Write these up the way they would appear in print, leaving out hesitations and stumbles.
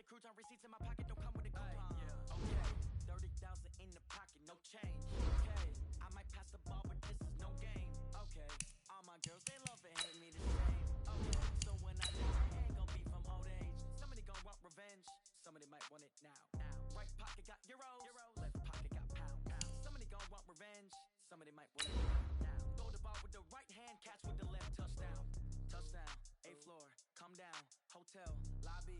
crouton receipts in my pocket don't come with a coupon. Okay, 30,000 in the pocket, no change. Okay, I might pass the ball, but this is no game. Okay, all my girls they love and hate me the same. Okay, so when I die, I ain't gon' be from old age. Somebody gon' want revenge, somebody might want it now. Right pocket got euros, left pocket got pound. Somebody gon' want revenge, somebody might want it now. Throw the ball with the right hand, catch with the left, touchdown. Touchdown, 8th floor, come down, hotel, lobby.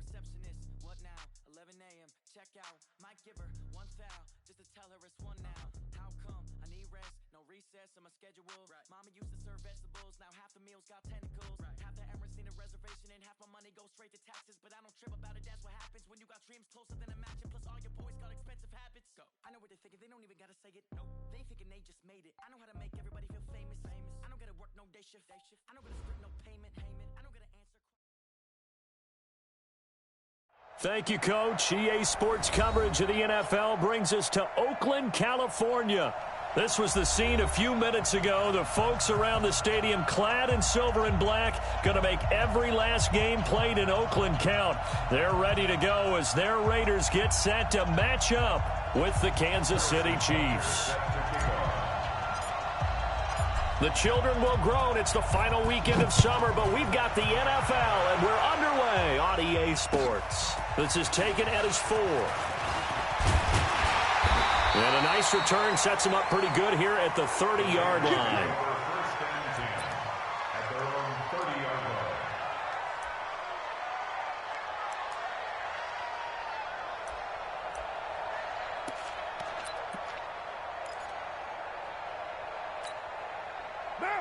Receptionist, what now? 11 a.m., check out. Might give her one foul, just to tell her it's one now. How come? I need rest, no recess in my schedule. Mama used to serve vegetables, now half the meals got tentacles. Half the Emirates need a reservation and half my money goes straight to taxes. But I don't trip about it, that's what happens when you got dreams closer than a mansion. Plus all your boys got expensive habits. Go. I know what they're thinking, they don't even gotta say it. Nope. They thinking they just made it. I know how to make everybody feel famous. I don't gotta work no day shift. I don't gotta split no payment. I don't gotta answer. Thank you, Coach. EA Sports coverage of the NFL brings us to Oakland, California. This was the scene a few minutes ago. The folks around the stadium clad in silver and black going to make every last game played in Oakland count. They're ready to go as their Raiders get set to match up with the Kansas City Chiefs. The children will groan. It's the final weekend of summer, but we've got the NFL, and we're underway on EA Sports. This is taken at his 4. And a nice return sets him up pretty good here at the 30-yard line.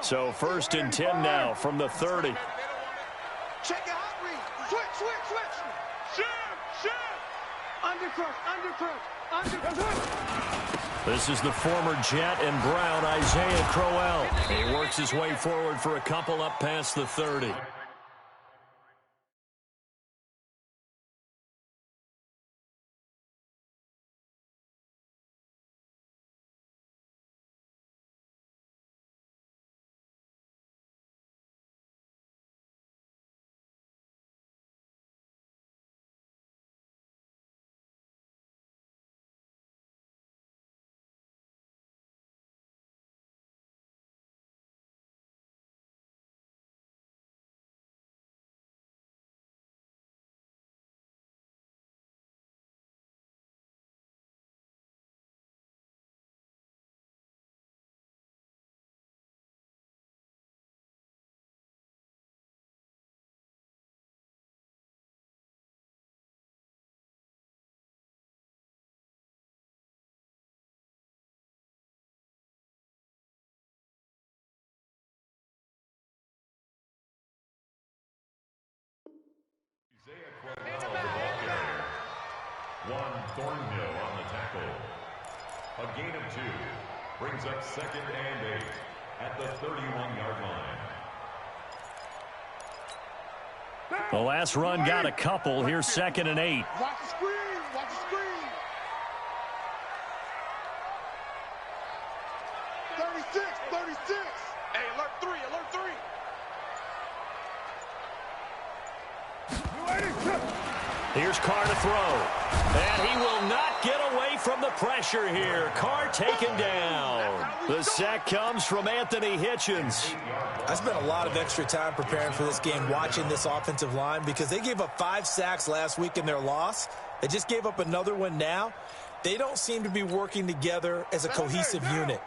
So 1st and 10 now from the 30. Check your hot read. Switch. Undercrush. This is the former Jet and Brown, Isaiah Crowell. He works his way forward for a couple up past the 30. One Thornhill on the tackle. A gain of 2 brings up 2nd and 8 at the 31-yard line. The last run got a couple. Here's 2nd and 8. Watch the screen. 36. Hey, alert 3. Here's Carr to throw. And he will not get away from the pressure here. Carr taken down. The sack comes from Anthony Hitchens. I spent a lot of extra time preparing for this game, watching this offensive line, because they gave up 5 sacks last week in their loss. They just gave up another one now. They don't seem to be working together as a cohesive unit.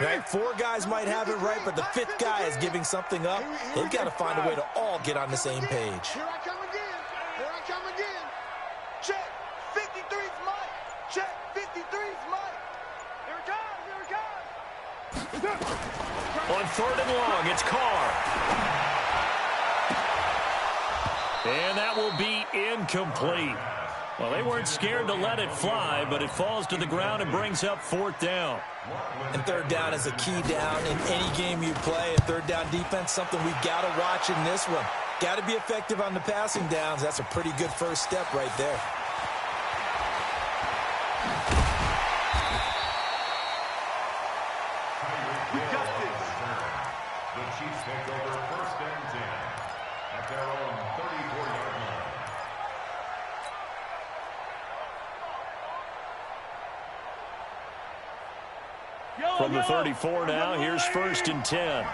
Right? 4 guys might have it right, but the 5th guy is giving something up. They've got to find a way to all get on the same page. Here I come again. Check. 53's Mike. Check. 53's Mike. Here it comes. On 3rd and long, it's Carr. And that will be incomplete. Well, they weren't scared to let it fly, but it falls to the ground and brings up 4th down. And 3rd down is a key down in any game you play. And 3rd down defense, something we've got to watch in this one. Got to be effective on the passing downs. That's a pretty good first step right there. We got this. The Chiefs take over 1st and 10 at their own 34-yard line. From the 34 now, here's 1st and 10. I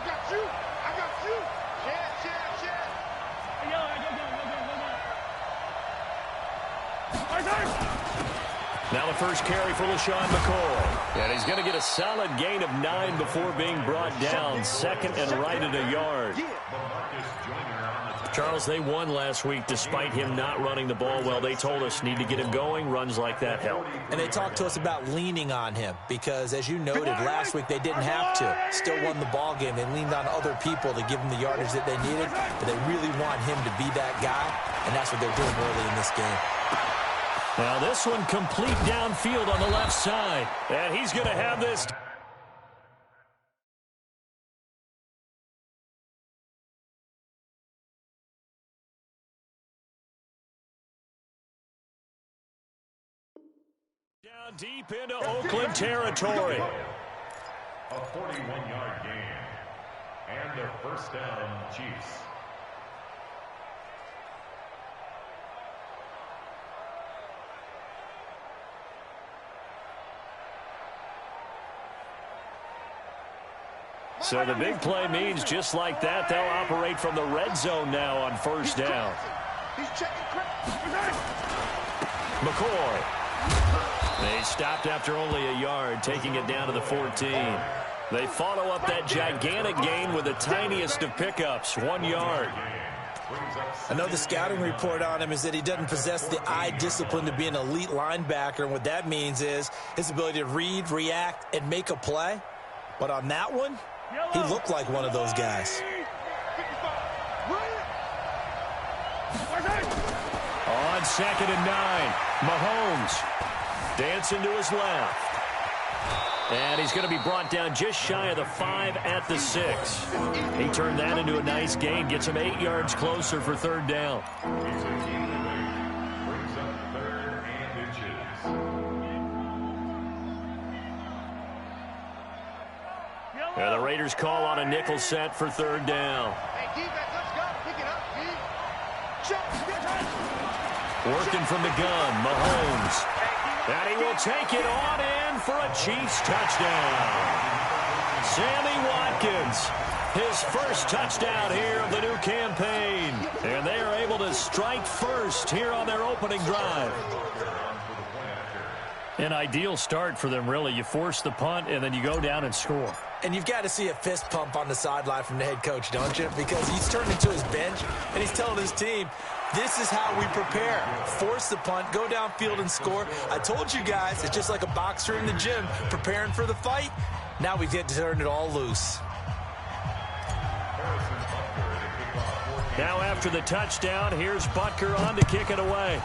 got you. I got you. Share. Now the first carry for LaShawn McCoy. And he's going to get a solid gain of 9 before being brought down. Second and right at a yard. Charles, they won last week despite him not running the ball well. They told us need to get him going. Runs like that help. And they talked to us about leaning on him because, as you noted, last week they didn't have to. Still won the ball game. They leaned on other people to give them the yardage that they needed, but they really want him to be that guy, and that's what they're doing early in this game. Now this one complete downfield on the left side. And he's going to have this. Down deep into Oakland territory. A 41-yard gain. And a first down, Chiefs. So the big play means just like that, they'll operate from the red zone now on first down. McCoy. They stopped after only a yard, taking it down to the 14. They follow up that gigantic gain with the tiniest of pickups, 1 yard. I know the scouting report on him is that he doesn't possess the eye discipline to be an elite linebacker, and what that means is his ability to read, react, and make a play. But on that one, he looked like one of those guys. On 2nd and 9, Mahomes dancing to his left. And he's going to be brought down just shy of the 5 at the 6. He turned that into a nice gain, gets him 8 yards closer for third down. Brings up 3rd and inches. And the Raiders call on a nickel set for third down. Hey, defense, let's go. Pick it up, D. Check. Working from the gun, Mahomes. And he will take it on in for a Chiefs touchdown. Sammy Watkins, his first touchdown here of the new campaign. And they are able to strike first here on their opening drive. An ideal start for them, really. You force the punt, and then you go down and score. And you've got to see a fist pump on the sideline from the head coach, don't you? Because he's turning to his bench, and he's telling his team, this is how we prepare. Force the punt, go downfield and score. I told you guys, it's just like a boxer in the gym preparing for the fight. Now we get to turn it all loose. Now after the touchdown, here's Butker on to kick it away.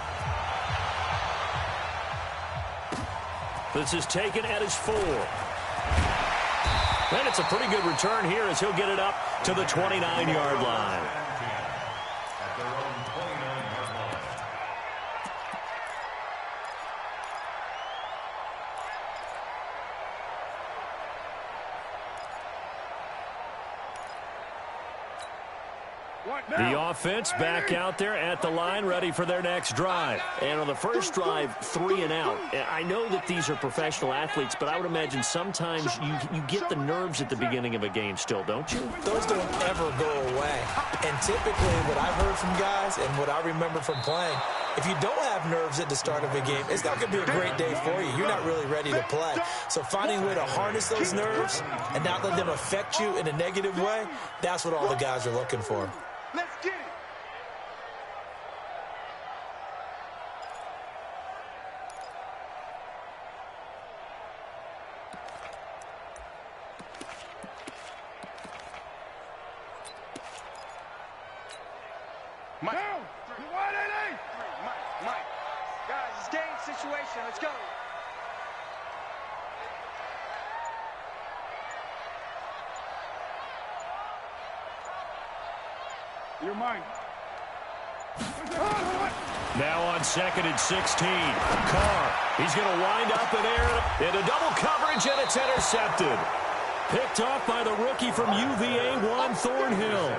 This is taken at his 4. And it's a pretty good return here as he'll get it up to the 29-yard line. At their own 29-yard line. The offense back out there at the line, ready for their next drive. And on the first drive, 3 and out. I know that these are professional athletes, but I would imagine sometimes you get the nerves at the beginning of a game still, don't you? Those don't ever go away. And typically what I've heard from guys and what I remember from playing, if you don't have nerves at the start of a game, it's not going to be a great day for you. You're not really ready to play. So finding a way to harness those nerves and not let them affect you in a negative way, that's what all the guys are looking for. Let's get it. Mike. Down. Mike. Guys, it's game situation. Let's go. You're mine. Now on 2nd and 16. Carr, he's going to wind up in air into double coverage, and it's intercepted. Picked off by the rookie from UVA, Juan Thornhill.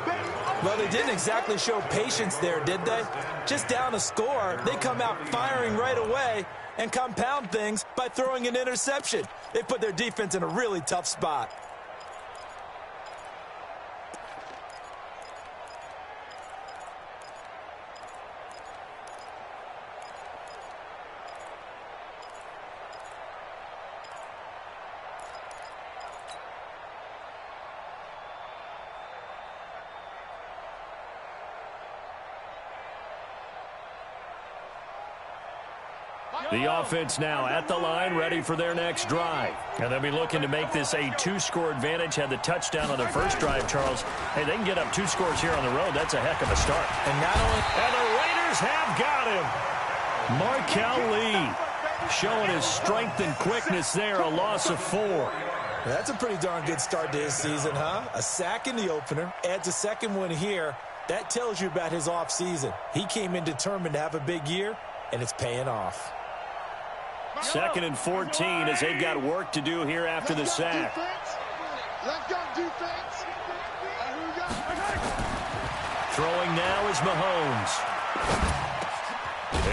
Well, they didn't exactly show patience there, did they? Just down a score, they come out firing right away, and compound things by throwing an interception. They put their defense in a really tough spot. The offense now at the line, ready for their next drive. And they'll be looking to make this a two-score advantage. Had the touchdown on their first drive, Charles. Hey, they can get up 2 scores here on the road. That's a heck of a start. And not only... And the Raiders have got him. Markel Lee showing his strength and quickness there, a loss of 4. That's a pretty darn good start to his season, huh? A sack in the opener, adds a second one here. That tells you about his offseason. He came in determined to have a big year, and it's paying off. 2nd and 14 as they've got work to do here after the sack. Let's go, defense. Throwing now is Mahomes.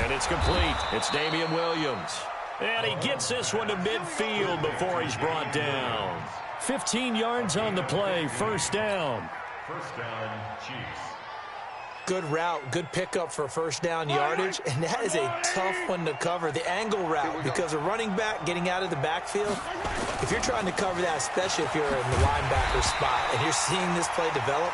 And it's complete. It's Damian Williams. And he gets this one to midfield before he's brought down. 15 yards on the play, first down. First down, Chiefs. Good route, good pickup for first down yardage, and that is a tough one to cover, the angle route, because a running back getting out of the backfield, if you're trying to cover that, especially if you're in the linebacker spot and you're seeing this play develop,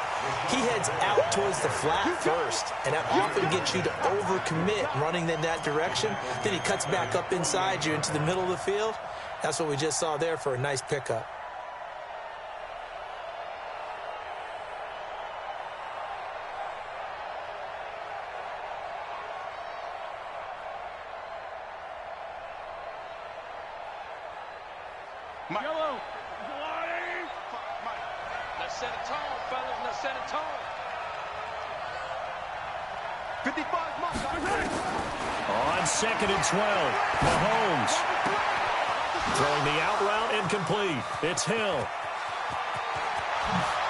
he heads out towards the flat first, and that often gets you to overcommit running in that direction. Then he cuts back up inside you into the middle of the field. That's what we just saw there for a nice pickup. Yellow. Let's set a tone, fellas. Let's set a tone. 55 Mike. On 2nd and 12, Mahomes throwing the out route incomplete. It's Hill.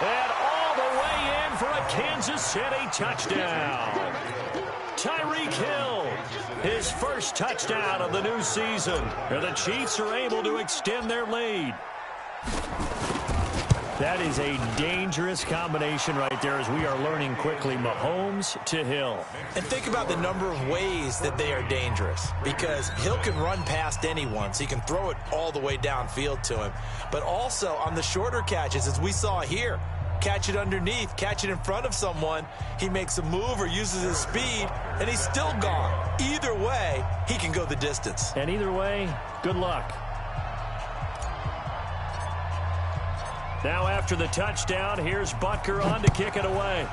And all the way in for a Kansas City touchdown. Tyreek Hill, his first touchdown of the new season. And the Chiefs are able to extend their lead. That is a dangerous combination right there as we are learning quickly. Mahomes to Hill. And think about the number of ways that they are dangerous, because Hill can run past anyone, so he can throw it all the way downfield to him. But also on the shorter catches, as we saw here, catch it underneath, catch it in front of someone, he makes a move or uses his speed, and he's still gone. Either way, he can go the distance. And either way, good luck. Now after the touchdown, here's Butker on to kick it away.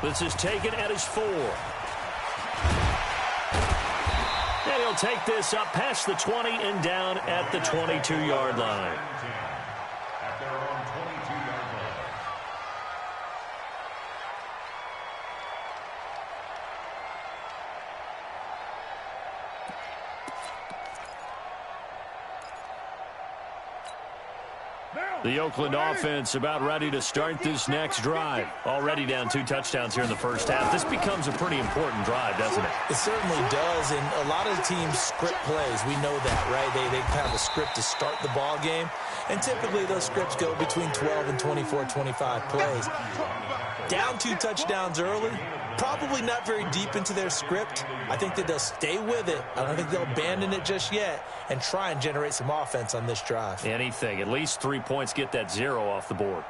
This is taken at his 4. And he'll take this up past the 20 and down at the 22-yard line. At their own 22-yard line. The Oakland offense about ready to start this next drive. Already down 2 touchdowns here in the first half. This becomes a pretty important drive, doesn't it? It certainly does, and a lot of teams script plays. We know that, right? They have a script to start the ball game, and typically those scripts go between 12 and 24, 25 plays. Down 2 touchdowns early, probably not very deep into their script. I think that they'll stay with it. I don't think they'll abandon it just yet and try and generate some offense on this drive. Anything. At least 3 points, get that 0 off the board.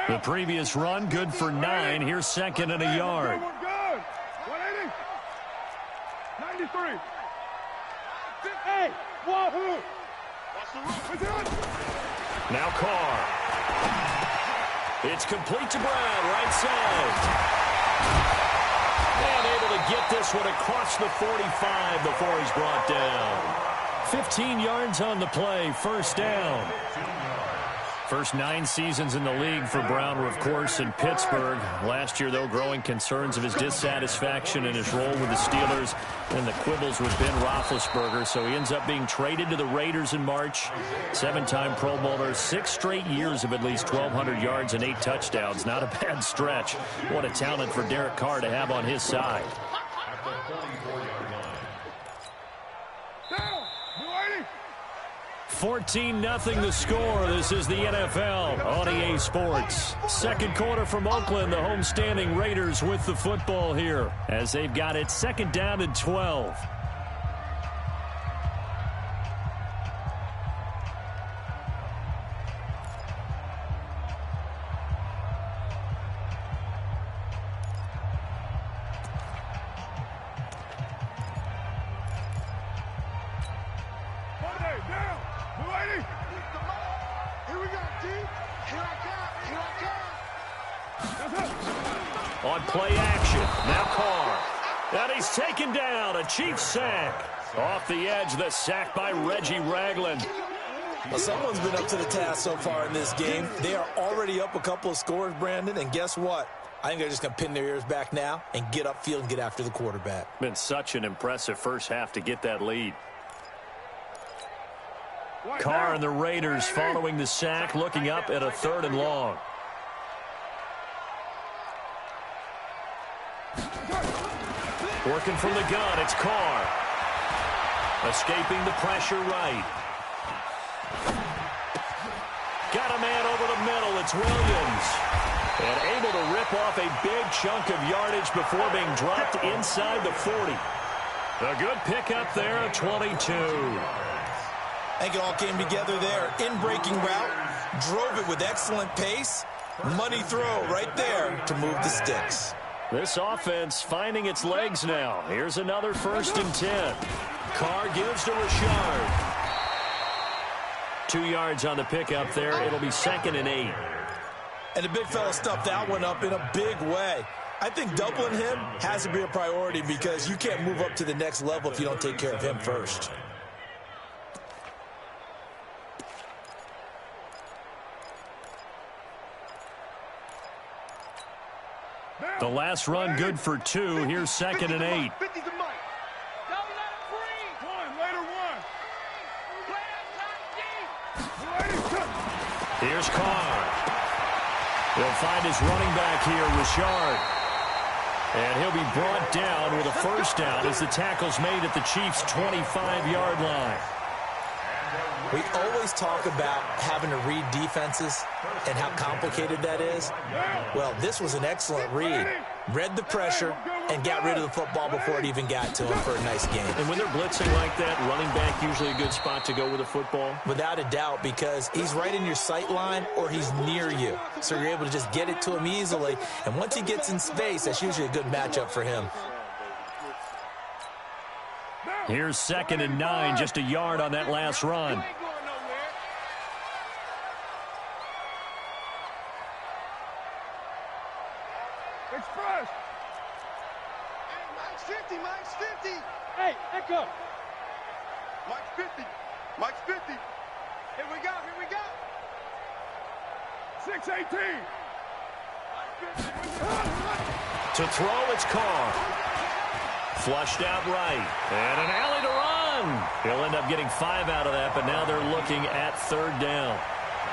The previous run, good for 9. Here's 2nd and a yard. 180. 93. Hey, wahoo. Now Carr. It's complete to Brown, right side. And able to get this one across the 45 before he's brought down. 15 yards on the play, first down. First 9 seasons in the league for Brown were, of course, in Pittsburgh. Last year, though, growing concerns of his dissatisfaction in his role with the Steelers and the quibbles with Ben Roethlisberger. So he ends up being traded to the Raiders in March. 7-time Pro Bowler, 6 straight years of at least 1,200 yards and 8 touchdowns. Not a bad stretch. What a talent for Derek Carr to have on his side. 14-0 the score. This is the NFL on EA Sports. Second quarter from Oakland. The homestanding Raiders with the football here as they've got it 2nd down and 12. On play action, now Carr. And he's taken down, a Chiefs sack. Off the edge, the sack by Reggie Ragland. Well, someone's been up to the task so far in this game. They are already up a couple of scores, Brandon, and guess what? I think they're just going to pin their ears back now and get upfield and get after the quarterback. Been such an impressive first half to get that lead. Carr and the Raiders following the sack, looking up at a 3rd and long. Working from the gun, it's Carr. Escaping the pressure right. Got a man over the middle, it's Williams. And able to rip off a big chunk of yardage before being dropped inside the 40. A good pickup there, 22. I think it all came together there. In-breaking route, drove it with excellent pace. Money throw right there to move the sticks. This offense finding its legs now. Here's another 1st and 10. Carr gives to Richard. 2 yards on the pickup there. It'll be 2nd and 8. And the big fella stuffed that one up in a big way. I think doubling him has to be a priority because you can't move up to the next level if you don't take care of him first. The last run good for 2. Here's 2nd and 8. Here's Carr. He'll find his running back here, Richard. And he'll be brought down with a 1st down as the tackle's made at the Chiefs' 25-yard line. We always talk about having to read defenses and how complicated that is. Well, this was an excellent read. Read the pressure and got rid of the football before it even got to him for a nice game. And when they're blitzing like that, running back usually a good spot to go with the football? Without a doubt, because he's right in your sight line or he's near you. So you're able to just get it to him easily. And once he gets in space, that's usually a good matchup for him. Here's 2nd and 9, just a yard on that last run. Express. Hey, Mike's 50, Mike's 50. Hey, echo. Mike's 50. Mike's 50. Here we go, here we go. 618. To throw, it's Carr. Flushed out right. And an alley to run. He'll end up getting 5 out of that, but now they're looking at 3rd down.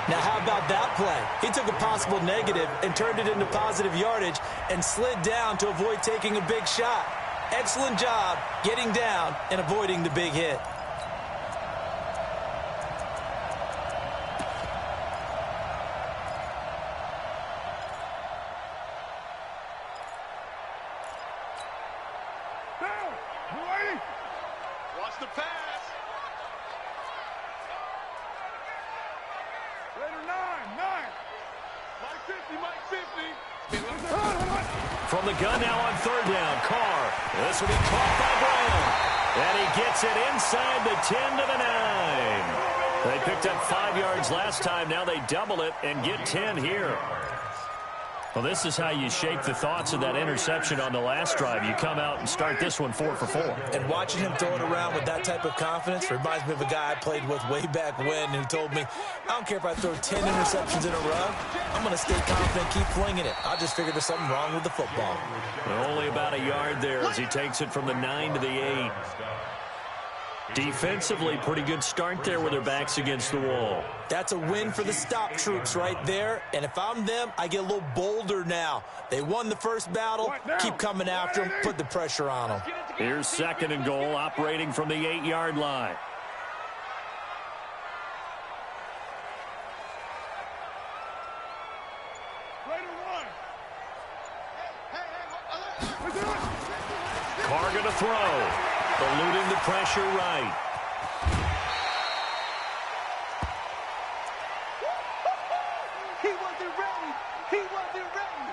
Now, how about that play? He took a possible negative and turned it into positive yardage and slid down to avoid taking a big shot. Excellent job getting down and avoiding the big hit. Watch the pass. Raider 9. Mike 50, Mike 50. From the gun now on 3rd down, Carr. This will be caught by Brown. And he gets it inside the 10 to the 9. They picked up 5 yards last time. Now they double it and get 10 here. Well, this is how you shape the thoughts of that interception on the last drive. You come out and start this one 4 for 4. And watching him throw it around with that type of confidence reminds me of a guy I played with way back when who told me, I don't care if I throw 10 interceptions in a row, I'm going to stay confident, keep flinging it. I just figured there's something wrong with the football. Only about a yard there as he takes it from the 9 to the 8. Defensively, pretty good start there with their backs against the wall. That's a win for the stop troops right there. And if I'm them, I get a little bolder now. They won the first battle. Keep coming after them. Put the pressure on them. Here's 2nd and goal, operating from the 8-yard line. Carr going to throw. Eluding the pressure right. He wasn't ready. He wasn't ready.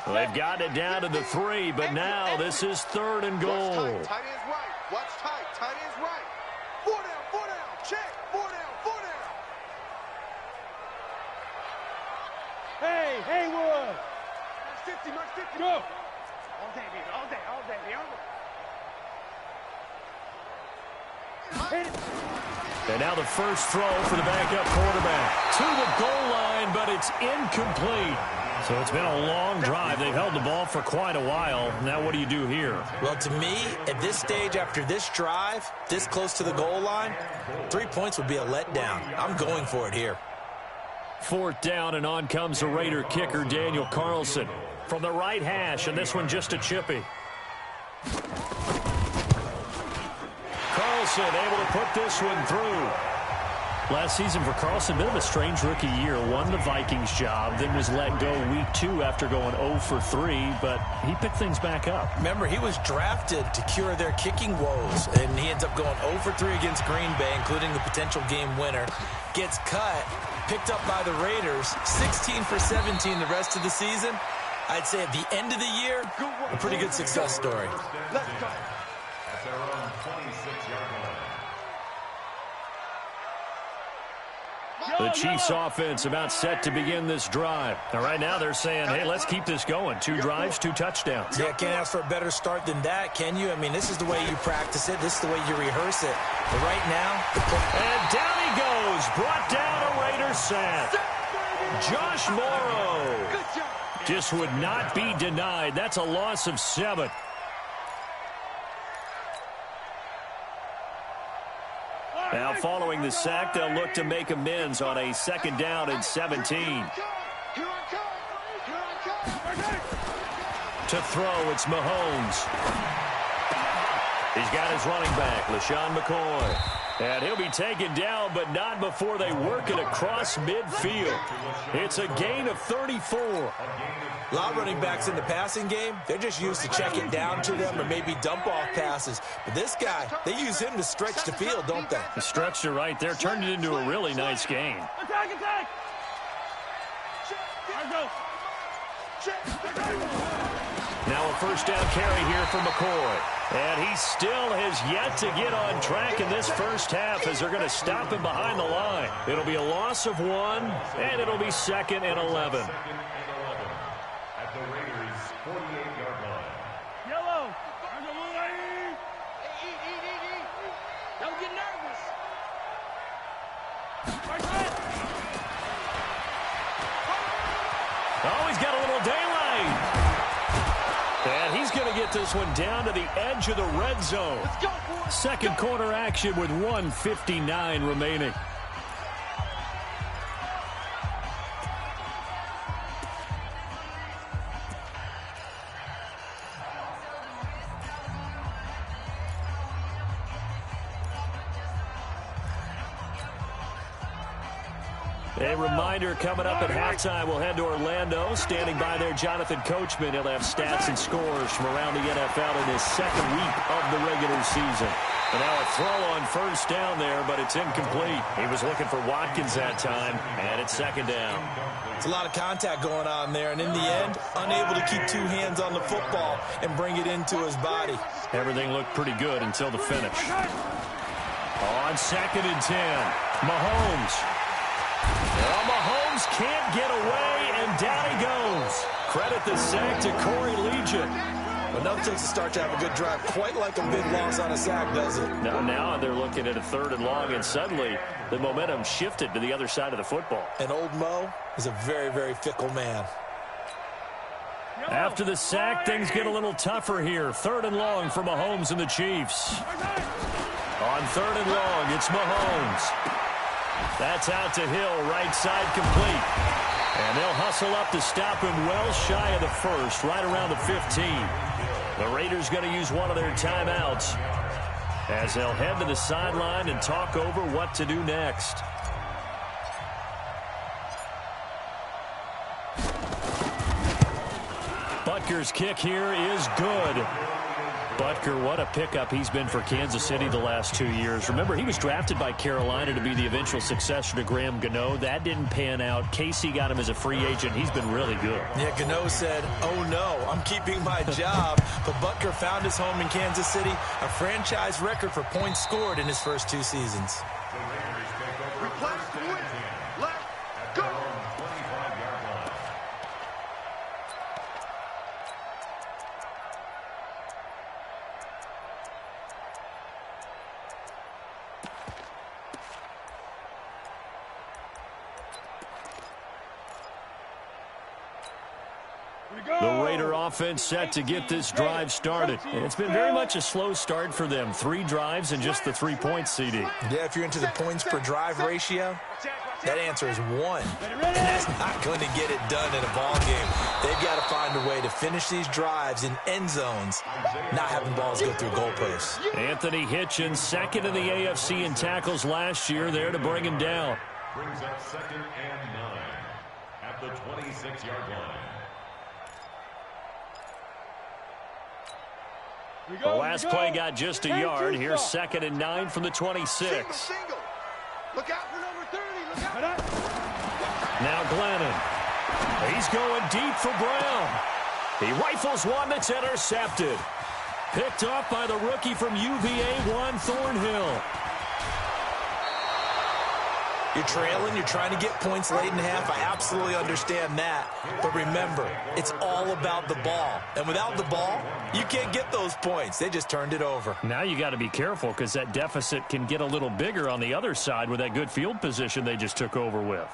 Well, they've gotten it down to the 3, but now this is 3rd and goal. Watch tight. Tight end's right. Watch tight. Tight end's right. 4 down. 4 down. Check. 4 down. 4 down. Hey, Haywood. March 50. March 50. Go. All day, baby. All day. All day. And now the first throw for the backup quarterback. To the goal line, but it's incomplete. So it's been a long drive. They've held the ball for quite a while. Now what do you do here? Well, to me, at this stage, after this drive, this close to the goal line, 3 points would be a letdown. I'm going for it here. 4th down, and on comes the Raider kicker, Daniel Carlson. From the right hash, and this one just a chippy. Carlson able to put this one through. Last season for Carlson, a bit of a strange rookie year. Won the Vikings job, then was let go week 2 after going 0 for 3, but he picked things back up. Remember, he was drafted to cure their kicking woes, and he ends up going 0 for 3 against Green Bay, including the potential game winner. Gets cut, picked up by the Raiders, 16 for 17 the rest of the season. I'd say at the end of the year, a pretty good success story. Let's go. At their own 26-yard line. The Chiefs offense about set to begin this drive. Now, right now they're saying, hey, let's keep this going. 2 drives, 2 touchdowns. Yeah, can't ask for a better start than that, can you? I mean, this is the way you practice it. This is the way you rehearse it. But right now... And down he goes. Brought down a Raider sack. Josh Morrow. Good job. Just would not be denied. That's a loss of 7. Now, following the sack, they'll look to make amends on a 2nd down and 17. Here I come. Here I come. To throw, it's Mahomes. He's got his running back, LaShawn McCoy. And he'll be taken down, but not before they work it across midfield. It's a gain of 34. A lot of running backs in the passing game, they're just used to check it down to them or maybe dump off passes. But this guy, they use him to stretch the field, don't they? The stretcher right there turned it into a really nice game. Attack, attack. Now a 1st down carry here for McCoy. And he still has yet to get on track in this first half as they're going to stop him behind the line. It'll be a loss of 1, and it'll be 2nd and 11. At the Raiders' 48-yard line. Yellow. Don't get nervous. Oh, he's got a little daylight. And he's going to get this one down to the edge of the red zone. Let's go, boys. 2nd quarter action with 1:59 remaining. A reminder coming up at halftime, we'll head to Orlando. Standing by there, Jonathan Coachman. He'll have stats and scores from around the NFL in his 2nd week of the regular season. And now a throw on 1st down there, but it's incomplete. He was looking for Watkins that time, and it's 2nd down. It's a lot of contact going on there, and in the end, unable to keep 2 hands on the football and bring it into his body. Everything looked pretty good until the finish. On 2nd and 10, Mahomes. Well, Mahomes Mahomes can't get away, and down he goes. Credit the sack to Corey Legion. But nothing takes a start to have a good drive quite like a big loss on a sack, does it? Now they're looking at a 3rd and long, and suddenly the momentum shifted to the other side of the football. And old Mo is a very, very fickle man. After the sack, things get a little tougher here. 3rd and long for Mahomes and the Chiefs. On 3rd and long, it's Mahomes. That's out to Hill, right side complete. And they'll hustle up to stop him well shy of the 1st, right around the 15. The Raiders going to use one of their timeouts as they'll head to the sideline and talk over what to do next. Butker's kick here is good. Butker, what a pickup he's been for Kansas City the last 2 years. Remember, he was drafted by Carolina to be the eventual successor to Graham Gano. That didn't pan out. Casey got him as a free agent. He's been really good. Yeah, Gano said, "Oh no, I'm keeping my job." But Butker found his home in Kansas City, a franchise record for points scored in his first 2 seasons. Replace the win. Let's go. The Raider offense set to get this drive started. And it's been very much a slow start for them. 3 drives and just the 3-point CD. Yeah, if you're into the points per drive ratio, that answer is 1. And that's not going to get it done in a ball game. They've got to find a way to finish these drives in end zones, not having balls go through goalposts. Anthony Hitchens, 2nd in the AFC in tackles last year, there to bring him down. Brings up 2nd and 9 at the 26-yard line. The last play got just a yard. Here's 2nd and 9 from the 26. Single. Look out for number 30. Look out. Now Glennon. He's going deep for Brown. He rifles one that's intercepted. Picked off by the rookie from UVA, Juan Thornhill. You're trailing, you're trying to get points late in half. I absolutely understand that. But remember, it's all about the ball. And without the ball, you can't get those points. They just turned it over. Now you got to be careful because that deficit can get a little bigger on the other side with that good field position they just took over with.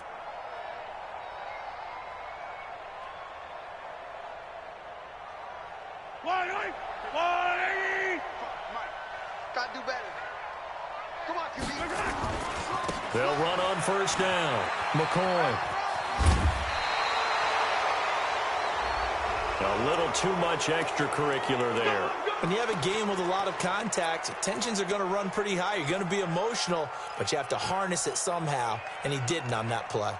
Got to do better. Come on, QB. They'll run on 1st down. McCoy. A little too much extracurricular there. When you have a game with a lot of contact, tensions are going to run pretty high. You're going to be emotional, but you have to harness it somehow, and he didn't on that play.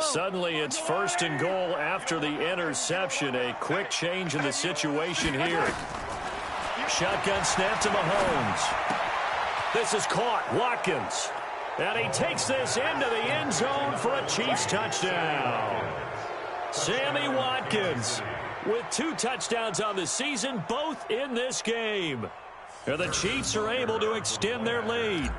Suddenly it's 1st and goal after the interception. A quick change in the situation here. Shotgun snap to Mahomes. This is caught. Watkins. And he takes this into the end zone for a Chiefs touchdown. Sammy Watkins with 2 touchdowns on the season, both in this game. And the Chiefs are able to extend their lead.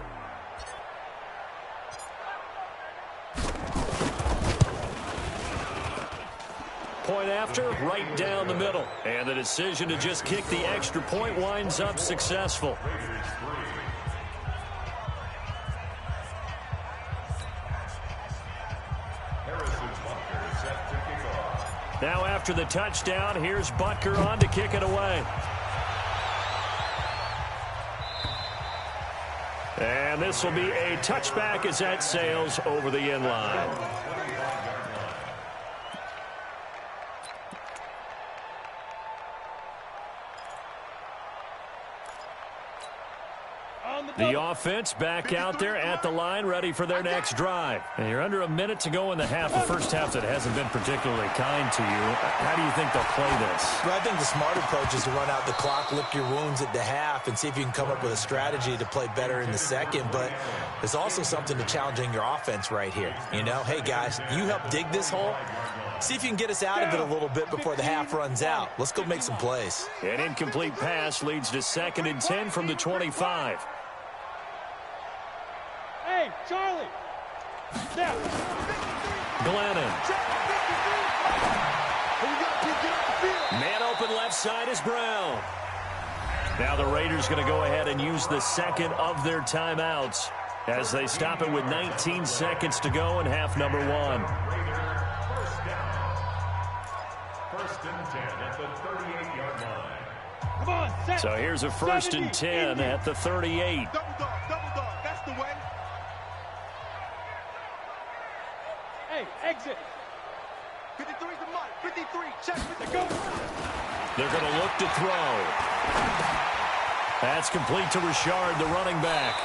Point after, right down the middle. And the decision to just kick the extra point winds up successful. Now after the touchdown, here's Butker on to kick it away. And this will be a touchback as that sails over the end line. The offense back out there at the line, ready for their next drive. And you're under a minute to go in the half, the first half that hasn't been particularly kind to you. How do you think they'll play this? Well, I think the smart approach is to run out the clock, lick your wounds at the half, and see if you can come up with a strategy to play better in the second. But there's also something to challenging your offense right here. You know, hey, guys, you help dig this hole. See if you can get us out of it a little bit before the half runs out. Let's go make some plays. An incomplete pass leads to 2nd and 10 from the 25. Hey, Charlie. Now. Glennon. Man open left side is Brown. Now the Raiders going to go ahead and use the second of their timeouts as they stop it with 19 seconds to go in half number 1. First and 10 at the 38-yard line. Come on, set. So here's a 1st and 10 at the 38. Double dog, that's the way. Hey, exit. 53's the mic, 53, check, 50, Go. They're going to look to throw. That's complete to Richard, the running back.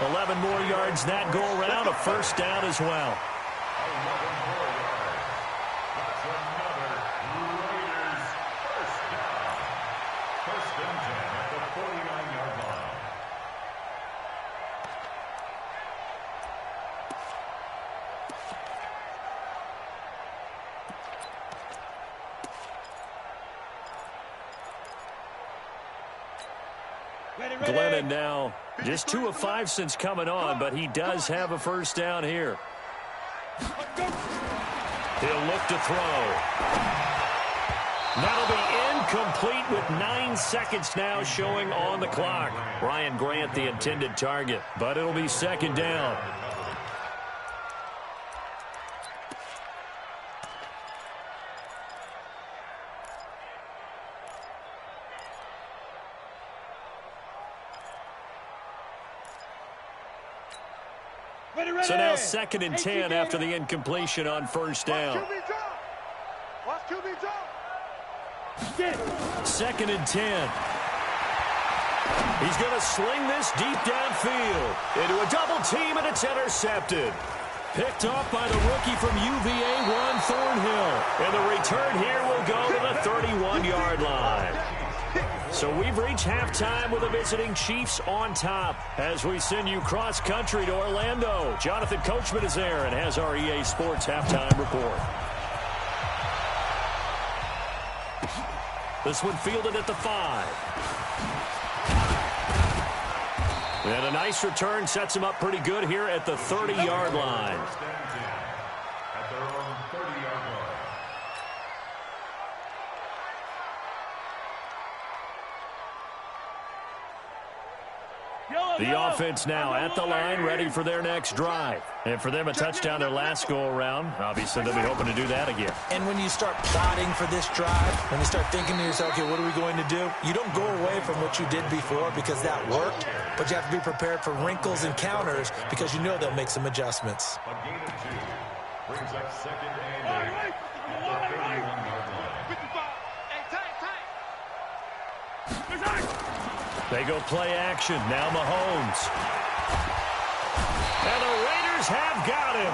11 more yards that go around, a first down as well. 11 more yards. That's another Raiders first down. First and 10 at the 49-yard line. Ready. Glennon now just 2 of 5 since coming on, but he does have a first down here. He'll look to throw. That'll be incomplete with 9 seconds now showing on the clock. Ryan Grant, the intended target, but it'll be 2nd down. Ready. So now 2nd and 10 after the incompletion on first down. Watch QB drop. Get. 2nd and 10. He's going to sling this deep downfield into a double team, and it's intercepted. Picked off by the rookie from UVA, Ron Thornhill. And the return here will go to the 31-yard line. So we've reached halftime with the visiting Chiefs on top as we send you cross-country to Orlando. Jonathan Coachman is there and has our EA Sports halftime report. This one fielded at the 5. And a nice return sets him up pretty good here at the 30-yard line. First and 10 at their own 30-yard line. The offense now at the line, ready for their next drive. And for them, a touchdown their last go-around. Obviously, they'll be hoping to do that again. And when you start plotting for this drive, when you start thinking to yourself, okay, what are we going to do? You don't go away from what you did before because that worked, but you have to be prepared for wrinkles and counters because you know they'll make some adjustments. A gain of 2 brings up 2nd and 8 at the 31-yard line. 55. Hey, tight. They go play action. Now Mahomes. And the Raiders have got him.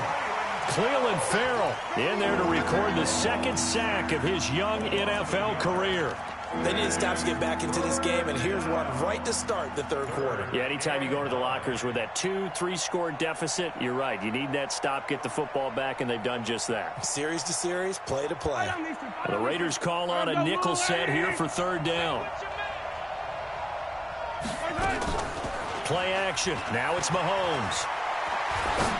Cleveland Farrell in there to record the 2nd sack of his young NFL career. They need stops to get back into this game, and here's one right to start the 3rd quarter. Yeah, anytime you go into the lockers with that 2-3 score deficit, you're right. You need that stop, get the football back, and they've done just that. Series to series, play to play. The Raiders call on a nickel set here for 3rd down. Play action. Now it's Mahomes.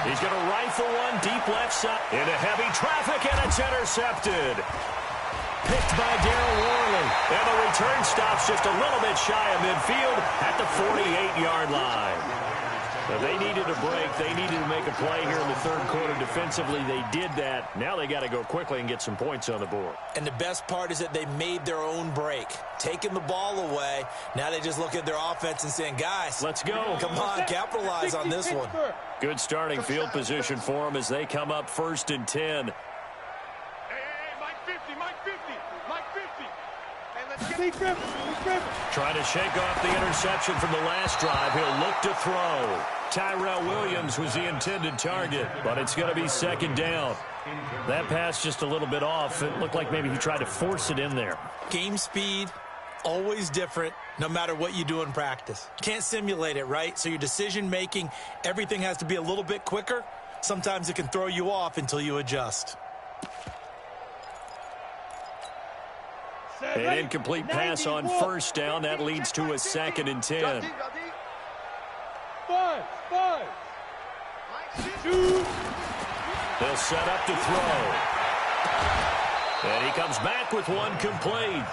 He's going to rifle one deep left side into heavy traffic, and it's intercepted. Picked by Darryl Worley. And the return stops just a little bit shy of midfield at the 48-yard line. So they needed a break. They needed to make a play here in the 3rd quarter defensively. They did that. Now they got to go quickly and get some points on the board. And the best part is that they made their own break. Taking the ball away. Now they just look at their offense and saying, guys, let's go. Come on, capitalize on this one. Good starting field position for them as they come up 1st and 10. Hey, Mike 50, Mike 50, Mike 50. Hey, let's get Lee Griffin. Trying to shake off the interception from the last drive. He'll look to throw. Tyrell Williams was the intended target, but it's going to be 2nd down. That pass just a little bit off. It looked like maybe he tried to force it in there. Game speed, always different, no matter what you do in practice. Can't simulate it, right? So your decision-making, everything has to be a little bit quicker. Sometimes it can throw you off until you adjust. An incomplete pass on first down. That leads to a 2nd and 10. 5, 2. They'll set up to throw. And he comes back with one complete.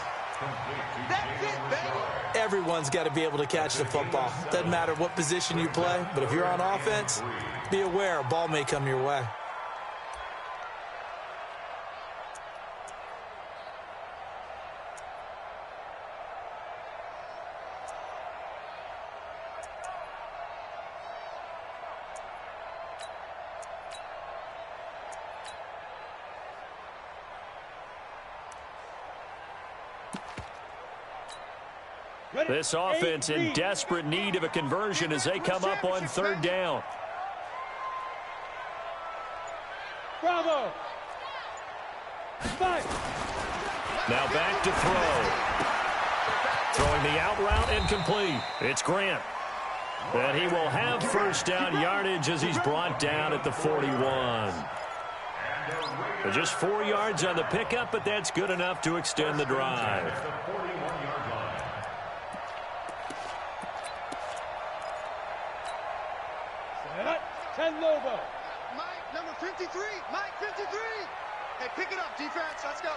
That's it, baby. Everyone's got to be able to catch the football. Doesn't matter what position you play, but if you're on offense, be aware a ball may come your way. This offense in desperate need of a conversion as they come up on 3rd down. Bravo. 5. Now back to throw. Throwing the out route incomplete. It's Grant. And he will have first down yardage as he's brought down at the 41. Just 4 yards on the pickup, but that's good enough to extend the drive. 10 Lobo. Mike, number 53. Mike, 53. Hey, pick it up, defense. Let's go.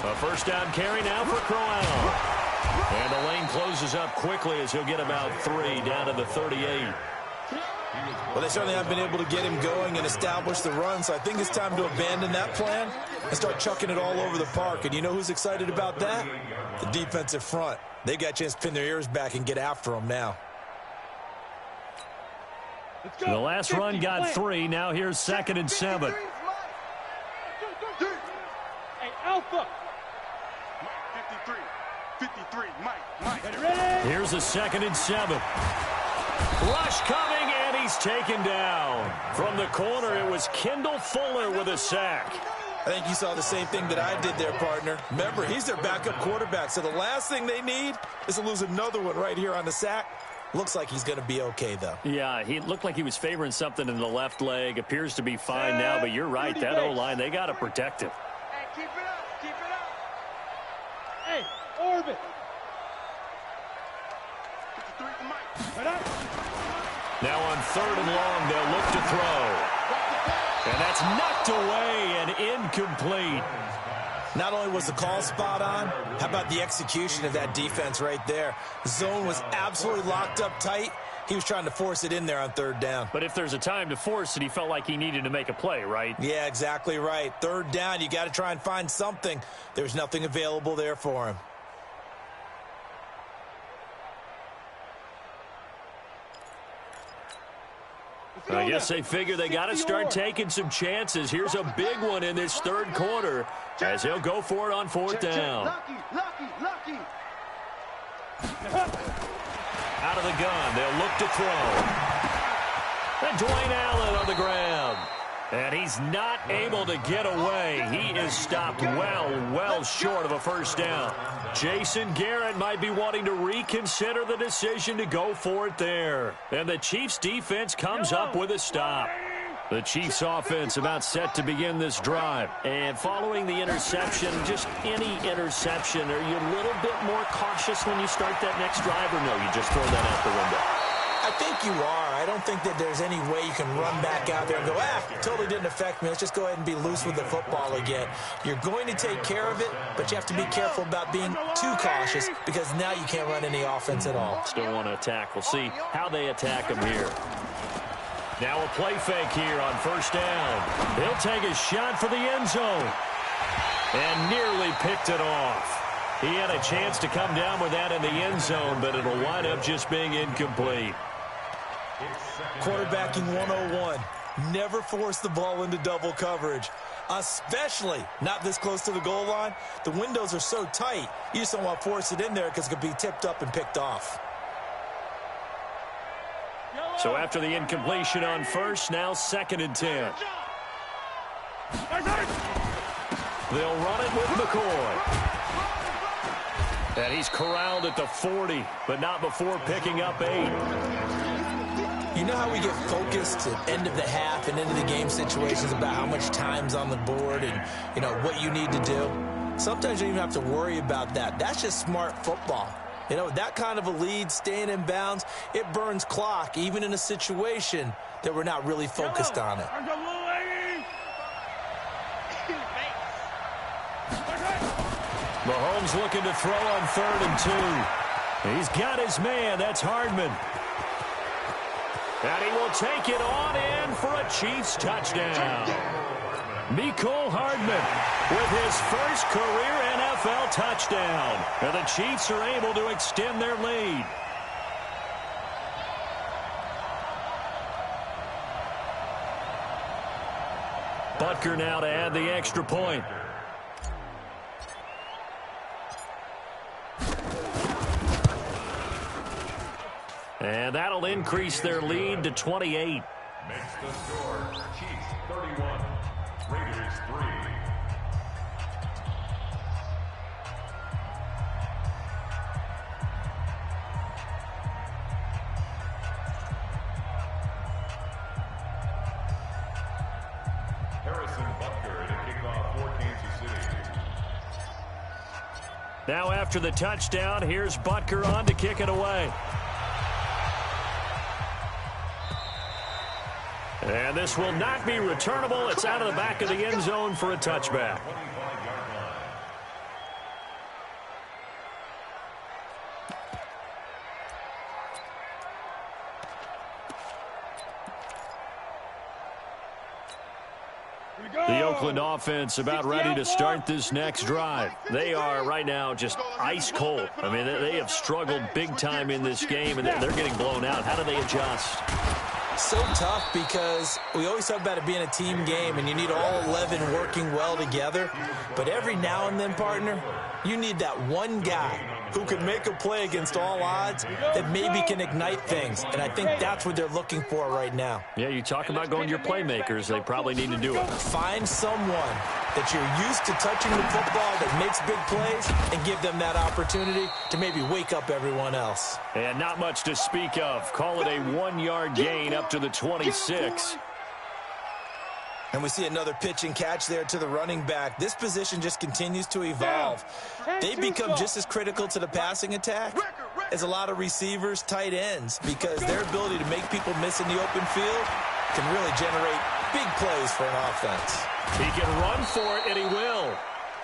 A first down carry now for Crowell. And the lane closes up quickly as he'll get about 3 down to the 38. Well, they certainly haven't been able to get him going and establish the run, so I think it's time to abandon that plan and start chucking it all over the park. And you know who's excited about that? The defensive front. They got a chance to pin their ears back and get after him now. The last run got 3. Now here's 2nd and 7. Hey, Alpha. 53, Mike. Ready? Here's a 2nd and 7. Rush coming, and he's taken down. From the corner, it was Kendall Fuller with a sack. I think you saw the same thing that I did there, partner. Remember, he's their backup quarterback, so the last thing they need is to lose another one right here on the sack. Looks like he's going to be okay, though. Yeah, he looked like he was favoring something in the left leg. Appears to be fine now, but you're right. That O-line, they got to protect him. Hey, keep it up. Hey, orbit. 53 for Mike. Now on 3rd and long, they'll look to throw. And that's knocked away and incomplete. Not only was the call spot on, how about the execution of that defense right there? The zone was absolutely locked up tight. He was trying to force it in there on 3rd down. But if there's a time to force it, he felt like he needed to make a play, right? Yeah, exactly right. 3rd down, you got to try and find something. There's nothing available there for him. I guess they figure they got to start taking some chances. Here's a big one in this 3rd quarter as he'll go for it on 4th down. Lucky. Out of the gun, they'll look to throw. And Dwayne Allen on the ground. And he's not able to get away. He is stopped well short of a first down. Jason Garrett might be wanting to reconsider the decision to go for it there. And the Chiefs defense comes up with a stop. The Chiefs offense about set to begin this drive. And following the interception, just any interception, are you a little bit more cautious when you start that next drive, or no, you just throw that out the window? I think you are. I don't think that there's any way you can run back out there and go, totally didn't affect me. Let's just go ahead and be loose with the football again. You're going to take care of it, but you have to be careful about being too cautious because now you can't run any offense at all. Still want to attack. We'll see how they attack him here. Now a play fake here on 1st down. He'll take a shot for the end zone. And nearly picked it off. He had a chance to come down with that in the end zone, but it'll wind up just being incomplete. Quarterbacking 101. Never force the ball into double coverage, especially not this close to the goal line. The windows are so tight, you just don't want to force it in there because it could be tipped up and picked off. So after the incompletion on 1st, now 2nd and 10. They'll run it with McCoy. And he's corralled at the 40, but not before picking up 8. You know how we get focused at end of the half and into the game situations about how much time's on the board and, what you need to do? sometimes you don't even have to worry about that. That's just smart football. You know, that kind of a lead, staying in bounds, it burns clock, even in a situation that we're not really focused on it. Mahomes looking to throw on 3rd and 2. He's got his man. That's Hardman. And he will take it on in for a Chiefs touchdown. Mecole Hardman with his first career NFL touchdown. And the Chiefs are able to extend their lead. Butker now to add the extra point. And that'll increase their lead to 28. Makes the score Chiefs 31, Raiders 3. Harrison Butker to kick off for Kansas City. Now after the touchdown, here's Butker on to kick it away. And this will not be returnable. It's out of the back of the end zone for a touchback. The Oakland offense about ready to start this next drive. They are right now just ice cold. I mean, they have struggled big time in this game, and they're getting blown out. How do they adjust? So tough because we always talk about it being a team game and you need all 11 working well together. But every now and then, partner, you need that one guy who can make a play against all odds that maybe can ignite things. And I think that's what they're looking for right now. Yeah, you talk about going to your playmakers. They probably need to do it. Find someone that you're used to touching the football that makes big plays and give them that opportunity to maybe wake up everyone else. And not much to speak of. Call it a 1-yard gain up to the 26. And we see another pitch and catch there to the running back. This position just continues to evolve. They become just as critical to the passing attack as a lot of receivers, tight ends, because their ability to make people miss in the open field can really generate big plays for an offense. He can run for it, and he will.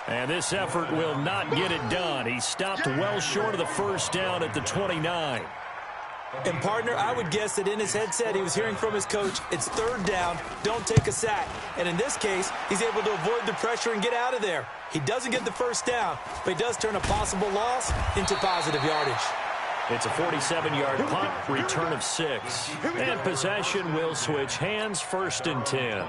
And this effort will not get it done. He stopped well short of the first down at the 29. And, partner, I would guess that in his headset he was hearing from his coach, it's 3rd down, don't take a sack. And in this case, he's able to avoid the pressure and get out of there. He doesn't get the first down, but he does turn a possible loss into positive yardage. It's a 47-yard punt, return of 6. And possession will switch hands, 1st and 10.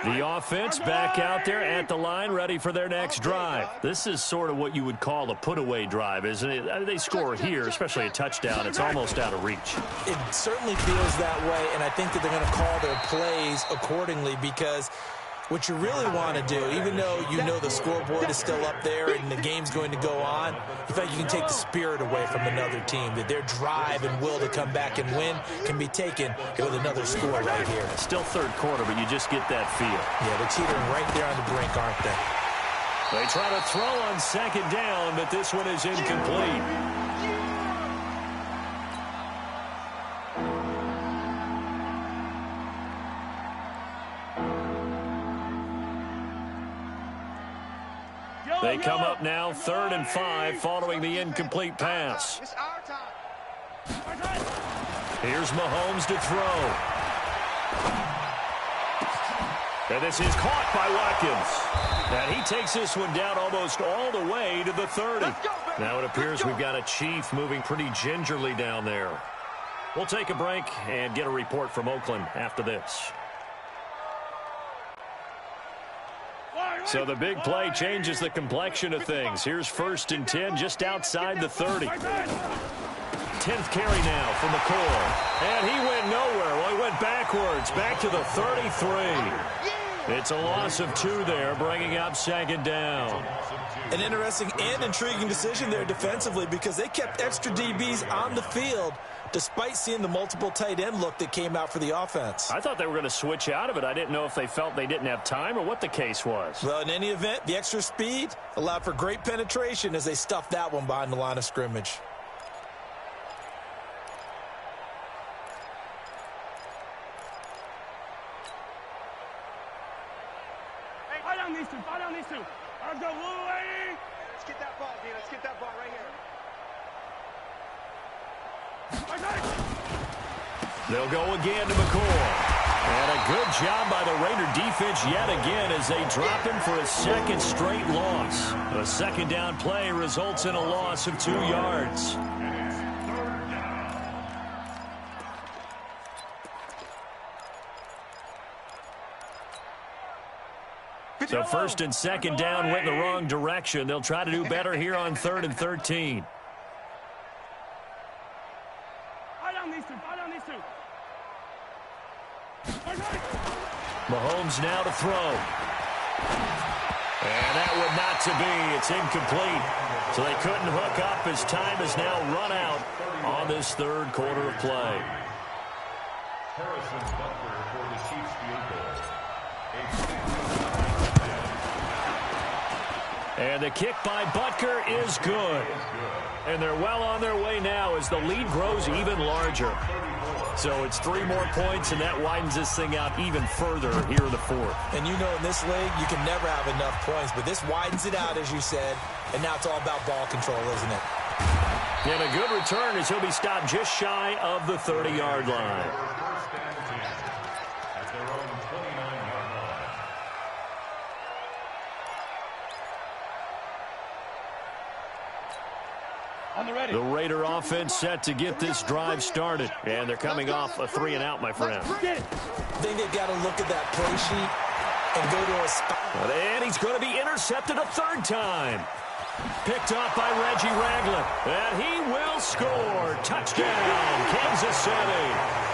The offense back out there at the line, ready for their next drive. This is sort of what you would call a put-away drive, isn't it? They score here, especially a touchdown. It's almost out of reach. It certainly feels that way, and I think that they're going to call their plays accordingly because what you really want to do, even though you know the scoreboard is still up there and the game's going to go on, in fact, you can take the spirit away from another team, that their drive and will to come back and win can be taken with another score right here. Still 3rd quarter, but you just get that feel. Yeah, they're teetering right there on the brink, aren't they? They try to throw on 2nd down, but this one is incomplete. They come up now 3rd and 5 following the incomplete pass. Here's Mahomes to throw. And this is caught by Watkins. And he takes this one down almost all the way to the 30. Now it appears we've got a Chief moving pretty gingerly down there. We'll take a break and get a report from Oakland after this. So the big play changes the complexion of things. Here's 1st and 10 just outside the 30. 10th carry now for McCoy. And he went nowhere. Well, he went backwards, back to the 33. It's a loss of 2 there, bringing up 2nd down. An interesting and intriguing decision there defensively because they kept extra DBs on the field, despite seeing the multiple tight end look that came out for the offense. I thought they were going to switch out of it. I didn't know if they felt they didn't have time or what the case was. Well, in any event, the extra speed allowed for great penetration as they stuffed that one behind the line of scrimmage. Hey, fight down these two. Fight down these two. Let's go, Louie. Let's get that ball, D. Let's get that ball right here. They'll go again to McCoy. And a good job by the Raider defense yet again as they drop him for a second straight loss. A second down play results in a loss of 2 yards. So first and second down went in the wrong direction. They'll try to do better here on 3rd and 13. Mahomes now to throw. And that would not to be. It's incomplete. So they couldn't hook up as time has now run out on this third quarter of play. Harrison Butker for the Chiefs field goal. And the kick by Butker is good. And they're well on their way now as the lead grows even larger. So it's 3 more points, and that widens this thing out even further here in the fourth. And you know in this league, you can never have enough points, but this widens it out, as you said, and now it's all about ball control, isn't it? And a good return as he'll be stopped just shy of the 30-yard line. At their own 29-yard line. The Raider offense set to get this drive started. And they're coming off a 3-and-out, my friend. I think they've got to look at that play sheet and go to a spot. And he's going to be intercepted a 3rd time. Picked up by Reggie Ragland. And he will score. Touchdown, Kansas City.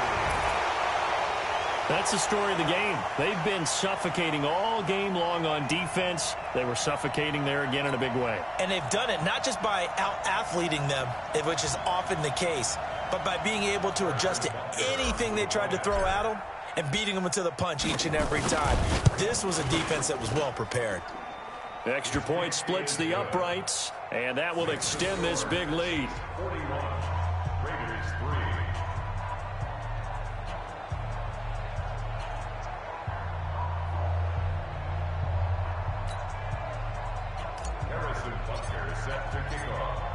That's the story of the game. They've been suffocating all game long on defense. They were suffocating there again in a big way. And they've done it not just by out-athleting them, which is often the case, but by being able to adjust to anything they tried to throw at them and beating them to the punch each and every time. This was a defense that was well prepared. Extra point splits the uprights, and that will extend this big lead. 41. Raiders 3.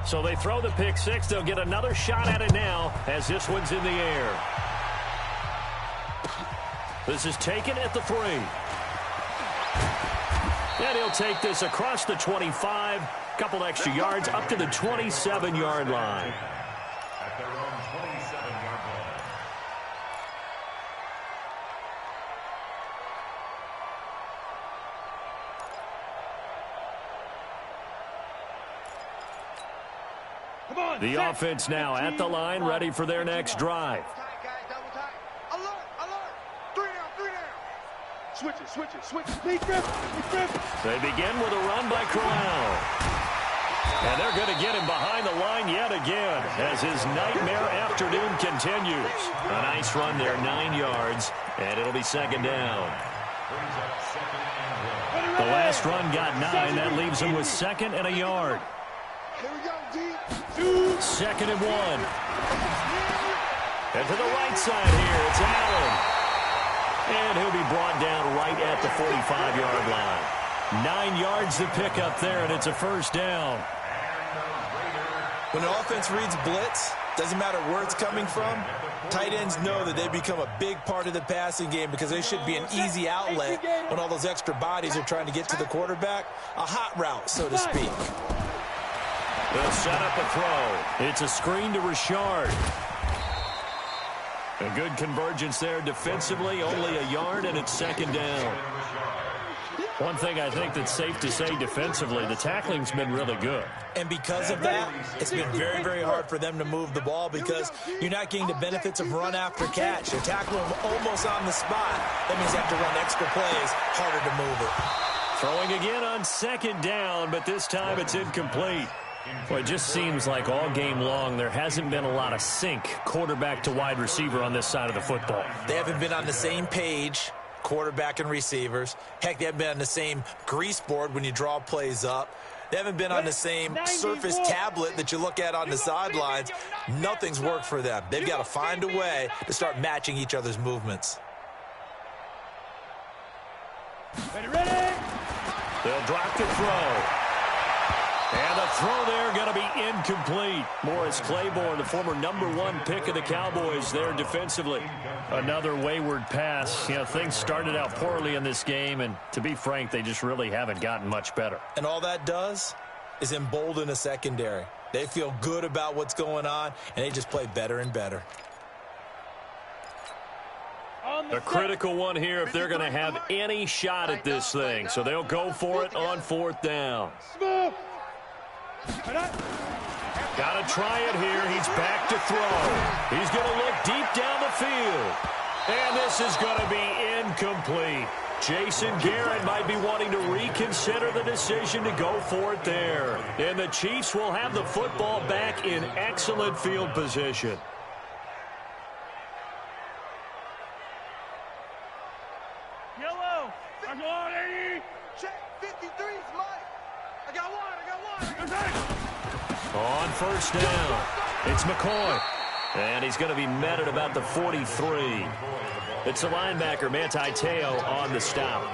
So they throw the pick six. They'll get another shot at it now as this one's in the air. This is taken at the 3. And he'll take this across the 25. Couple extra yards up to the 27-yard line. At their own 27-yard line. The offense now at the line, ready for their next drive. Tight, guys, double tight. Alert, alert. 3 down, 3 down. Switch it, switch it, switch it. They begin with a run by Corral. And they're going to get him behind the line yet again as his nightmare afternoon continues. A nice run there, 9 yards, and it'll be 2nd down. Brings up 2nd and 1. The last run got 9. That leaves him with 2nd and a yard. Here we go, D. 2nd and 1. And to the right side here, it's Allen. And he'll be brought down right at the 45-yard line. 9 yards to pick up there, and it's a 1st down. When an offense reads blitz, doesn't matter where it's coming from, tight ends know that they become a big part of the passing game because they should be an easy outlet when all those extra bodies are trying to get to the quarterback. A hot route, so to speak. They'll set up a throw. It's a screen to Richard. A good convergence there defensively, only a yard, and it's 2nd down. One thing I think that's safe to say defensively, the tackling's been really good. And because of that, it's been very, very hard for them to move the ball because you're not getting the benefits of run after catch. You're tackling them almost on the spot. That means you have to run extra plays, harder to move it. Throwing again on 2nd down, but this time it's incomplete. Well, it just seems like all game long there hasn't been a lot of sync quarterback to wide receiver on this side of the football. They haven't been on the same page, quarterback and receivers. Heck, they haven't been on the same grease board when you draw plays up. They haven't been on the same Surface tablet that you look at on the sidelines. Nothing's worked for them. They've got to find a way to start matching each other's movements. Ready? They'll drop the throw. And the throw there going to be incomplete. Morris Claiborne, the former #1 pick of the Cowboys there defensively. Another wayward pass. You know, things started out poorly in this game, and to be frank, they just really haven't gotten much better. And all that does is embolden a secondary. They feel good about what's going on, and they just play better and better. A critical one here if they're going to have any shot at this thing. So they'll go for it on 4th down. Got to try it here. He's back to throw. He's going to look deep down the field. And this is going to be incomplete. Jason Garrett might be wanting to reconsider the decision to go for it there. And the Chiefs will have the football back in excellent field position. Yellow. I got 80. Check. 53's Mike. I got one. On 1st down, it's McCoy. And he's going to be met at about the 43. It's the linebacker, Manti Te'o, on the stop.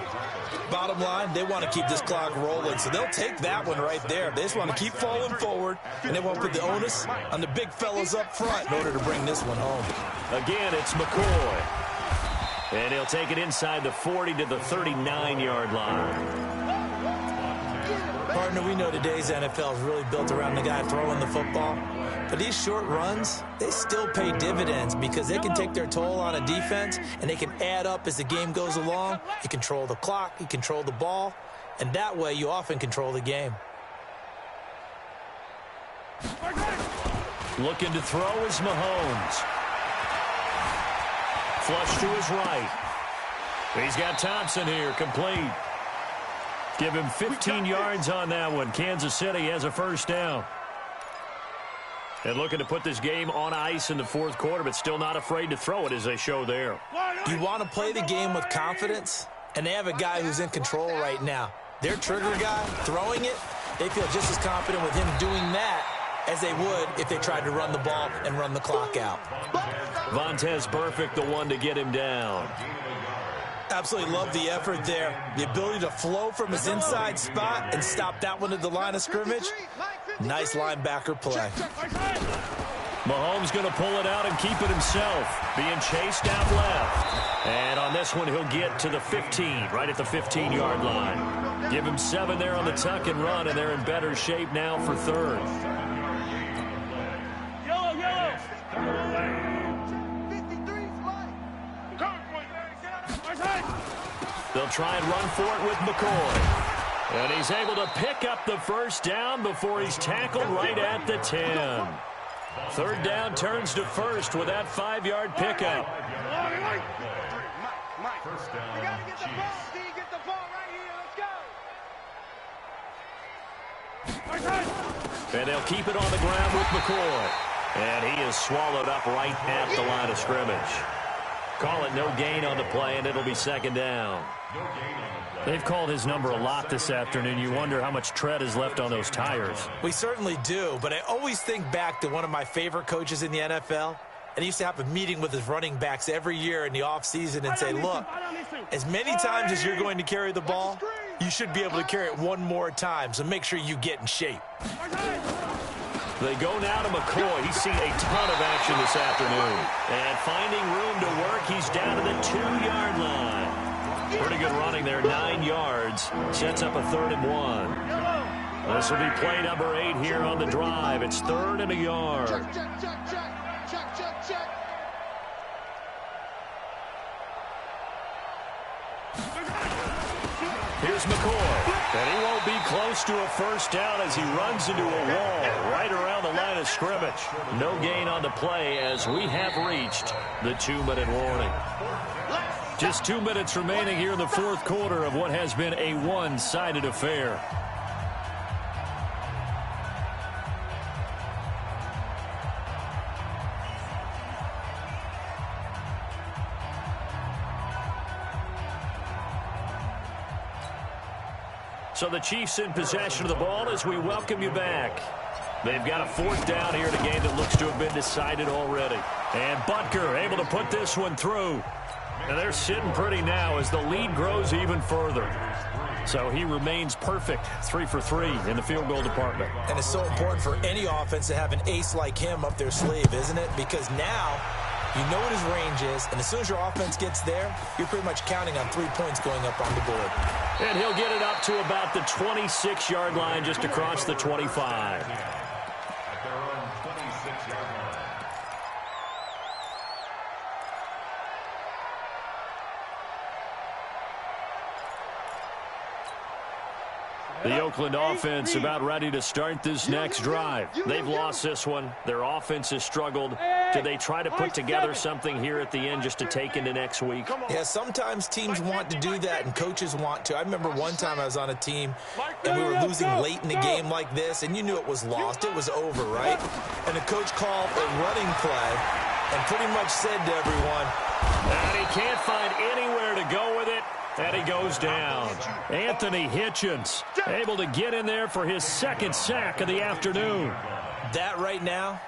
Bottom line, they want to keep this clock rolling, so they'll take that one right there. They just want to keep falling forward, and they want to put the onus on the big fellas up front in order to bring this one home. Again, it's McCoy. And he'll take it inside the 40 to the 39-yard line. Partner, we know today's NFL is really built around the guy throwing the football. But these short runs, they still pay dividends because they can take their toll on a defense, and they can add up as the game goes along. You control the clock, you control the ball, and that way you often control the game. Looking to throw is Mahomes. Flush to his right. He's got Thompson here, complete. Give him 15 yards on that one. Kansas City has a 1st down. And looking to put this game on ice in the 4th quarter, but still not afraid to throw it as they show there. You want to play the game with confidence, and they have a guy who's in control right now. Their trigger guy, throwing it, they feel just as confident with him doing that as they would if they tried to run the ball and run the clock out. Vontaze Burfict, the one to get him down. Absolutely love the effort there. The ability to flow from his inside spot and stop that one at the line of scrimmage. Nice linebacker play. Mahomes going to pull it out and keep it himself. Being chased out left. And on this one, he'll get to the 15, right at the 15-yard line. Give him 7 there on the tuck and run, and they're in better shape now for 3rd. They'll try and run for it with McCoy. And he's able to pick up the 1st down before he's tackled right at the 10. 3rd down turns to 1st with that 5-yard pickup. Mike, first down. You got to get the ball. See, you get the ball right here. Let's go. And they'll keep it on the ground with McCoy. And he is swallowed up right at the line of scrimmage. Call it no gain on the play, and it'll be 2nd down. They've called his number a lot this afternoon. You wonder how much tread is left on those tires. We certainly do, but I always think back to one of my favorite coaches in the NFL, and he used to have a meeting with his running backs every year in the offseason and say, look, as many times as you're going to carry the ball, you should be able to carry it one more time, so make sure you get in shape. They go now to McCoy. He's seen a ton of action this afternoon. And finding room to work, he's down to the 2-yard line. Pretty good running there, 9 yards. Sets up a 3rd and 1. This will be play number 8 here on the drive. It's 3rd and a yard. Here's McCoy. And he won't be close to a 1st down as he runs into a wall right around the line of scrimmage. No gain on the play as we have reached the 2-minute warning. Just 2 minutes remaining here in the 4th quarter of what has been a one-sided affair. So the Chiefs in possession of the ball as we welcome you back. They've got a 4th down here in a game that looks to have been decided already. And Butker able to put this one through. And they're sitting pretty now as the lead grows even further. So he remains perfect, 3 for 3 in the field goal department. And it's so important for any offense to have an ace like him up their sleeve, isn't it? Because now you know what his range is, and as soon as your offense gets there, you're pretty much counting on 3 points going up on the board. And he'll get it up to about the 26-yard line, just across the 25. At their own 26-yard line. The Oakland offense about ready to start this next drive. They've lost this one. Their offense has struggled. Do they try to put together something here at the end just to take into next week? Yeah, sometimes teams want to do that and coaches want to. I remember one time I was on a team and we were losing late in the game like this, and you knew it was lost. It was over, right? And the coach called a running play and pretty much said to everyone, and he can't find anywhere to go with it. And he goes down. Anthony Hitchens able to get in there for his 2nd sack of the afternoon. that right now,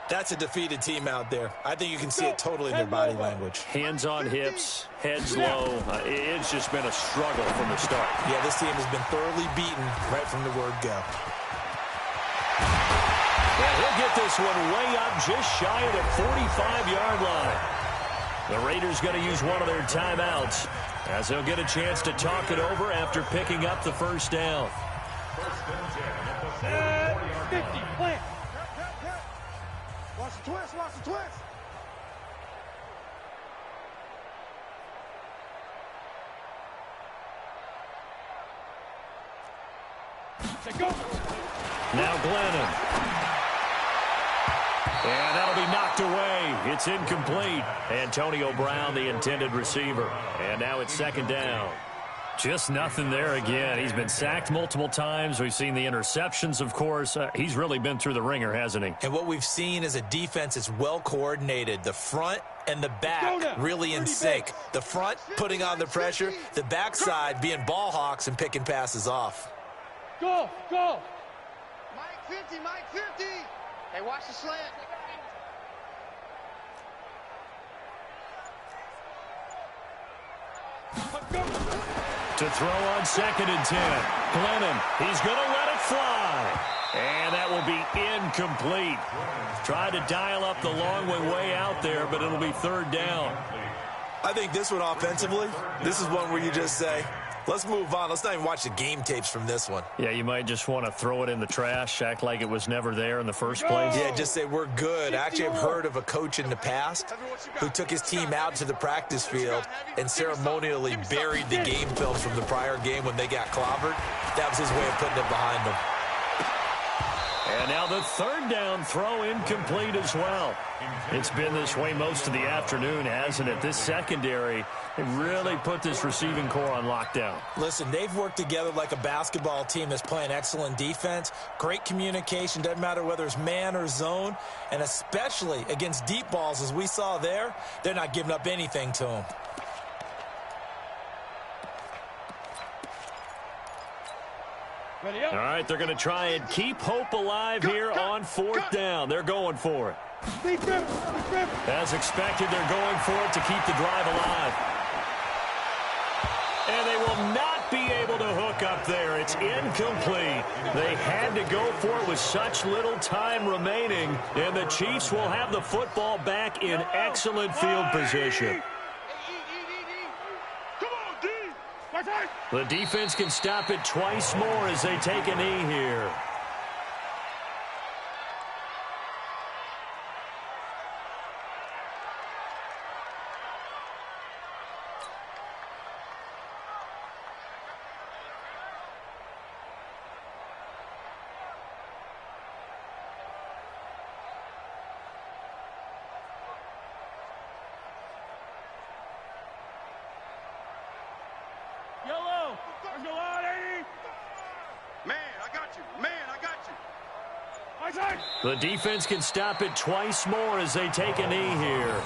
that's a defeated team out there. I think you can see it totally in their body language. Hands on hips, heads low. It's just been a struggle from the start. Yeah, this team has been thoroughly beaten right from the word go. And he'll get this one way up just shy of the 45-yard line. The Raiders going to use one of their timeouts as they'll get a chance to talk it over after picking up the 1st down. First and 10 at the 50. Plant. Watch the twist, watch the twist. Say go. Now Glennon. And that'll be knocked away. It's incomplete. Antonio Brown, the intended receiver. And now it's 2nd down. Just nothing there again. He's been sacked multiple times. We've seen the interceptions, of course. He's really been through the ringer, hasn't he? And what we've seen is a defense that's well coordinated. The front and the back really in sync. The front putting on the pressure. The backside being ball hawks and picking passes off. Go, go. Mike 50, Mike 50. Hey, watch the slant. To throw on 2nd and 10. Glennon, he's going to let it fly. And that will be incomplete. Tried to dial up the long way out there, but it'll be 3rd down. I think this one offensively, this is one where you just say, let's move on. Let's not even watch the game tapes from this one. Yeah, you might just want to throw it in the trash, act like it was never there in the first place. Yeah, just say we're good. Actually, I've heard of a coach in the past who took his team out to the practice field and ceremonially buried the game films from the prior game when they got clobbered. That was his way of putting it behind them. And now the 3rd down throw incomplete as well. It's been this way most of the afternoon, hasn't it? This secondary, it really put this receiving core on lockdown. Listen, they've worked together like a basketball team that's playing excellent defense. Great communication, doesn't matter whether it's man or zone. And especially against deep balls, as we saw there, they're not giving up anything to them. All right, they're going to try and keep hope alive here on 4th down. They're going for it. As expected, they're going for it to keep the drive alive. And they will not be able to hook up there. It's incomplete. They had to go for it with such little time remaining. And the Chiefs will have the football back in excellent field position. The defense can stop it twice more as they take a knee here. Yellow. Let's go out, 80. Man, I got you. Man, I got you. My side. The defense can stop it twice more as they take a knee here.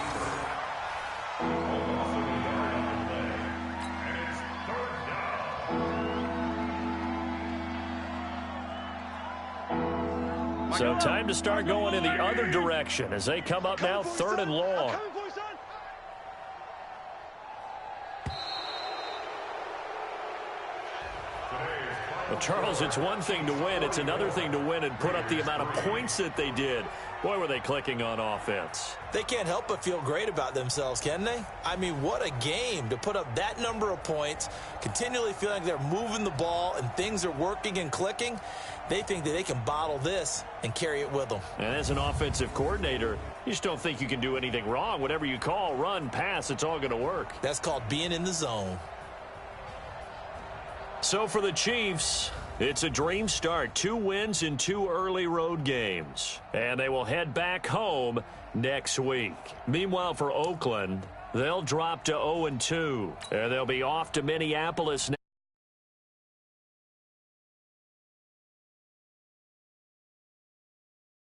So time to start going in the other direction as they come up now 3rd and long. Well, Charles, it's one thing to win. It's another thing to win and put up the amount of points that they did. Boy, were they clicking on offense. They can't help but feel great about themselves, can they? I mean, what a game to put up that number of points, continually feeling like they're moving the ball and things are working and clicking. They think that they can bottle this and carry it with them. And as an offensive coordinator, you just don't think you can do anything wrong. Whatever you call, run, pass, it's all going to work. That's called being in the zone. So for the Chiefs, it's a dream start. 2 wins in 2 early road games. And they will head back home next week. Meanwhile, for Oakland, they'll drop to 0-2. And they'll be off to Minneapolis next.